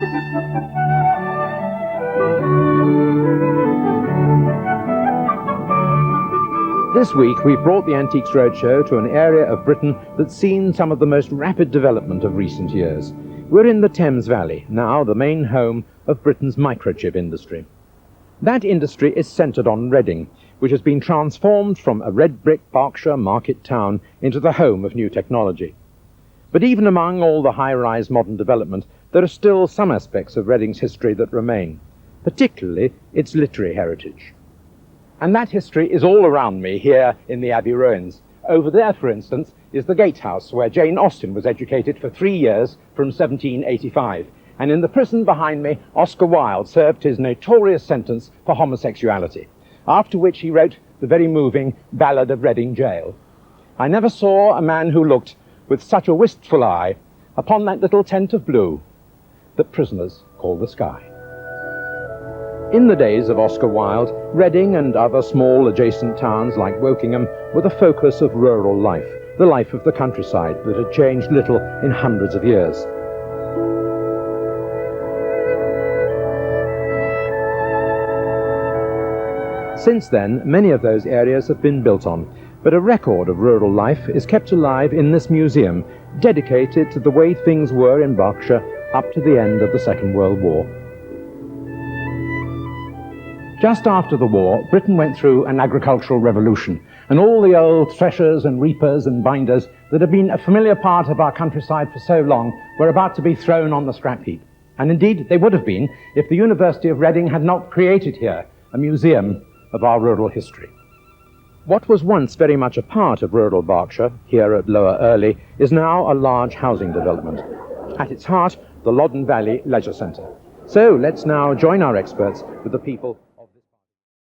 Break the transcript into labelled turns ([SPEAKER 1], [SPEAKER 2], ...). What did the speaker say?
[SPEAKER 1] This week we've brought the Antiques Roadshow to an area of Britain that's seen some of the most rapid development of recent years. We're in the Thames Valley, now the main home of Britain's microchip industry. That industry is centred on Reading, which has been transformed from a red brick Berkshire market town into the home of new technology. But even among all the high-rise modern development, there are still some aspects of Reading's history that remain, particularly its literary heritage. And that history is all around me here in the Abbey ruins. Over there, for instance, is the gatehouse where Jane Austen was educated for 3 years from 1785. And in the prison behind me, Oscar Wilde served his notorious sentence for homosexuality, after which he wrote the very moving Ballad of Reading Gaol. I never saw a man who looked with such a wistful eye upon that little tent of blue that prisoners call the sky. In the days of Oscar Wilde, Reading and other small adjacent towns like Wokingham were the focus of rural life, the life of the countryside that had changed little in hundreds of years. Since then, many of those areas have been built on, but a record of rural life is kept alive in this museum, dedicated to the way things were in Berkshire up to the end of the Second World War. Just after the war, Britain went through an agricultural revolution, and all the old threshers and reapers and binders that had been a familiar part of our countryside for so long were about to be thrown on the scrap heap. And indeed, they would have been if the University of Reading had not created here a museum of our rural history. What was once very much a part of rural Berkshire, here at Lower Earley, is now a large housing development. At its heart, the Loddon Valley Leisure Centre. So let's now join our experts with the people